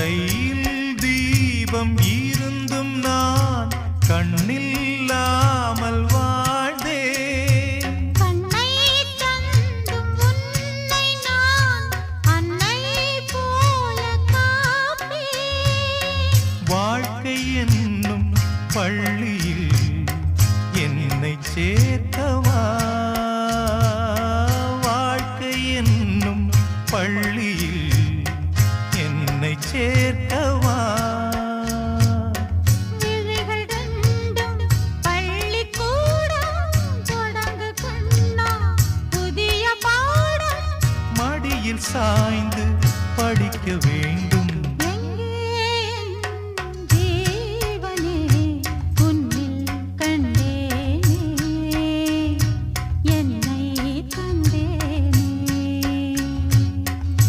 கையில் தீபம் இருந்தும் நான் கண்ணில்லாமல் வாழ்ந்தேன். கண்ணை தந்தும் உன்னை நான் அன்னை போல காப்பேன். வாழ்க்கை என்னும் பள்ளியில் என்னை சேர்க்கவா, வாழ்க்கை என்னும் பள்ளியில் என்னை சேர்க்கவா. விழிகள் ரெண்டும் பள்ளிக்கூடம் தொடங்கு கண்ணா புதிய பாடம். மடியில் சாய்ந்து படிக்க வேண்டும்.